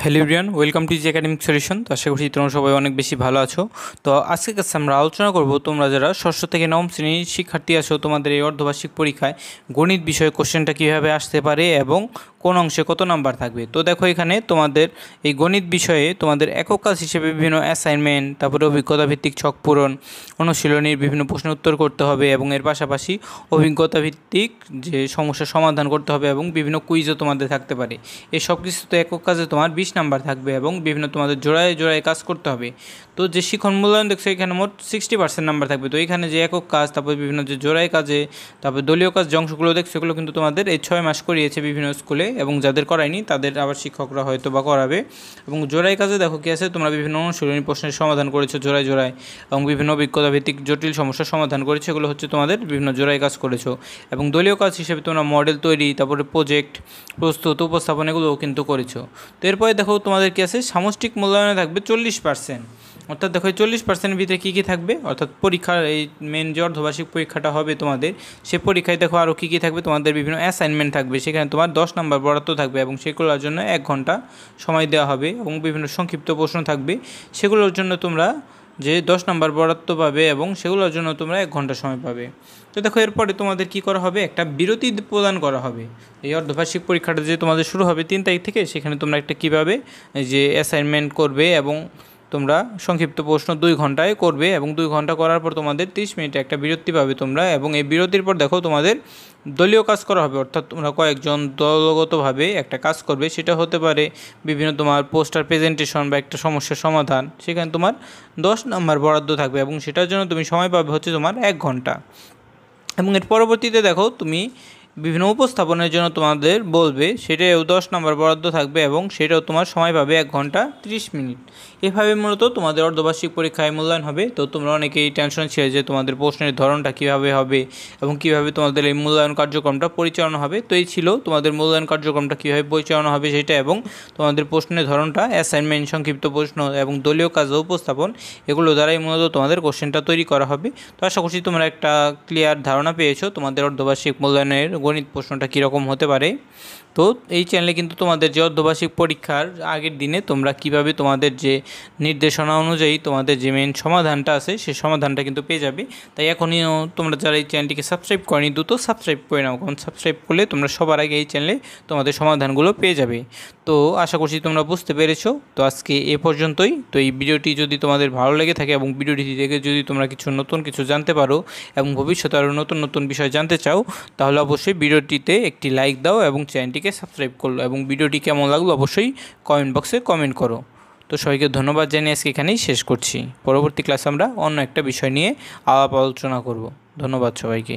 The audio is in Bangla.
Hello everyone, welcome to G academic solution. তো আশা করছি তোমরা সবাই অনেক বেশি ভালো আছো। তো আজকের কাছে আমরা আলোচনা করব তোমরা যারা ষষ্ঠ থেকে নবম শ্রেণীর শিক্ষার্থী আছো, তোমাদের এই অর্ধবার্ষিক পরীক্ষায় গণিত বিষয়ে কোশ্চেনটা কীভাবে আসতে পারে এবং কোন অংশে কত নাম্বার থাকবে। তো দেখো, এখানে তোমাদের এই গণিত বিষয়ে তোমাদের একক কাজ হিসেবে বিভিন্ন অ্যাসাইনমেন্ট, তারপরে অভিজ্ঞতা ভিত্তিক ছক পূরণ, অনুশীলনীর বিভিন্ন প্রশ্নের উত্তর করতে হবে এবং এর পাশাপাশি অভিজ্ঞতা ভিত্তিক যে সমস্যার সমাধান করতে হবে এবং বিভিন্ন কুইজও তোমাদের থাকতে পারে। এই সব কিছু তো একক কাজে তোমার 20 নাম্বার থাকবে এবং বিভিন্ন তোমাদের জোড়ায় জোড়ায় কাজ করতে হবে। তো যে শিখন মূল্যায়ন দেখছো, এখানে মোট 60% নাম্বার থাকবে। তো এখানে যে একক কাজ, তারপর বিভিন্ন যে জোড়ায় কাজে, তারপর দলীয় কাজ যে অংশগুলো দেখছো, এগুলো কিন্তু তোমাদের এই 6 মাস করিয়েছে বিভিন্ন স্কুলে, এবং যাদের করায়নি তাদের আবার শিক্ষকরা হয়তো বা করাবে। এবং জোড়ায় কাজে দেখো কি আছে, তোমরা বিভিন্ন অনুশীলনী প্রশ্নের সমাধান করেছো জোড়ায় জোড়ায়, এবং বিভিন্ন অভিজ্ঞতা ভিত্তিক জটিল সমস্যার সমাধান করেছো, এগুলো হচ্ছে তোমাদের বিভিন্ন জোড়ায় কাজ করেছো। এবং দলীয় কাজ হিসেবে তোমরা মডেল তৈরি, তারপরে প্রজেক্ট প্রস্তুত, উপস্থাপন, এগুলোও কিন্তু করেছো। তো এরপরে দেখো তোমাদের কি আছে, সামষ্টিক মূল্যায়নে থাকবে 40%। অর্থাৎ দেখো, এই 40%-এর ভিতরে কী কী থাকবে, অর্থাৎ পরীক্ষার এই মেন যে অর্ধবার্ষিক পরীক্ষাটা হবে তোমাদের, সে পরীক্ষায় দেখো আরও কী কী থাকবে। তোমাদের বিভিন্ন অ্যাসাইনমেন্ট থাকবে, সেখানে তোমার 10 নাম্বার বরাদ্দ থাকবে এবং সেগুলোর জন্য 1 ঘন্টা সময় দেওয়া হবে। এবং বিভিন্ন সংক্ষিপ্ত প্রশ্ন থাকবে, সেগুলোর জন্য তোমরা যে 10 নাম্বার বরাদ্দ পাবে এবং সেগুলোর জন্য তোমরা 1 ঘন্টা সময় পাবে। তো দেখো, এরপরে তোমাদের কী করা হবে, একটা বিরতি প্রদান করা হবে। এই অর্ধবার্ষিক পরীক্ষাটা যে তোমাদের শুরু হবে 3 তারিখ থেকে, সেখানে তোমরা একটা কীভাবে যে অ্যাসাইনমেন্ট করবে এবং তোমরা সংক্ষিপ্ত প্রশ্ন 2 ঘন্টায় করবে, এবং 2 ঘন্টা করার পর তোমাদের 30 মিনিটে একটা বিরতি পাবে তোমরা। এবং এই বিরতির পর দেখো তোমাদের দলীয় কাজ করা হবে, অর্থাৎ তোমরা কয়েকজন দলগতভাবে একটা কাজ করবে। সেটা হতে পারে বিভিন্ন তোমার পোস্টার প্রেজেন্টেশন বা একটা সমস্যার সমাধান, সেখানে তোমার 10 নাম্বার বরাদ্দ থাকবে এবং সেটার জন্য তুমি সময় পাবে হচ্ছে তোমার 1 ঘন্টা। এবং এর পরবর্তীতে দেখো, তুমি বিভিন্ন উপস্থাপনের জন্য তোমাদের বলবে, সেটাও 10 নাম্বার বরাদ্দ থাকবে এবং সেটাও তোমার সময় পাবে 1 ঘন্টা 30 মিনিট। এভাবে মূলত তোমাদের অর্ধবার্ষিক পরীক্ষায় মূল্যায়ন হবে। তো তোমরা অনেকেই টেনশন ছিল যে তোমাদের প্রশ্নের ধরনটা কীভাবে হবে এবং কীভাবে তোমাদের এই মূল্যায়ন কার্যক্রমটা পরিচালনা হবে। তো এই ছিল তোমাদের মূল্যায়ন কার্যক্রমটা কীভাবে পরিচালনা হবে সেটা, এবং তোমাদের প্রশ্নের ধরনটা, অ্যাসাইনমেন্ট, সংক্ষিপ্ত প্রশ্ন এবং দলীয় কাজ ও উপস্থাপন, এগুলো দ্বারাই মূলত তোমাদের কোশ্চেনটা তৈরি করা হবে। তো আশা করছি তোমরা একটা ক্লিয়ার ধারণা পেয়েছো তোমাদের অর্ধবার্ষিক মূল্যায়নের গণিত প্রশ্নটা কীরকম হতে পারে। তো এই চ্যানেলে কিন্তু তোমাদের যে অর্ধবার্ষিক পরীক্ষার আগের দিনে তোমরা কিভাবে তোমাদের যে নির্দেশনা অনুযায়ী তোমাদের যে মেন সমাধানটা আছে, সেই সমাধানটা কিন্তু পেয়ে যাবে। তাই এখনই তোমরা যারা এই চ্যানেলটিকে সাবস্ক্রাইব করনি, দ্রুত সাবস্ক্রাইব করে নাও, কারণ সাবস্ক্রাইব করলে তোমরা সবার আগে এই চ্যানেলে তোমাদের সমাধানগুলো পেয়ে যাবে। তো আশা করছি তোমরা বুঝতে পেরেছো। তো আজকে এ পর্যন্তই। তো এই ভিডিওটি যদি তোমাদের ভালো লেগে থাকে এবং ভিডিওটি দেখে যদি তোমরা নতুন কিছু জানতে পারো এবং ভবিষ্যতে আরও নতুন নতুন বিষয় জানতে চাও, তাহলে অবশ্যই ভিডিওটিতে একটি লাইক দাও এবং চ্যানেলটিকে সাবস্ক্রাইব করলো, এবং ভিডিওটি কেমন লাগলো অবশ্যই কমেন্ট বক্সে কমেন্ট করো। তো সবাইকে ধন্যবাদ জানিয়ে আজকে এখানেই শেষ করছি। পরবর্তী ক্লাসে আমরা অন্য একটা বিষয় নিয়ে আলাপ আলোচনা করব। ধন্যবাদ সবাইকে।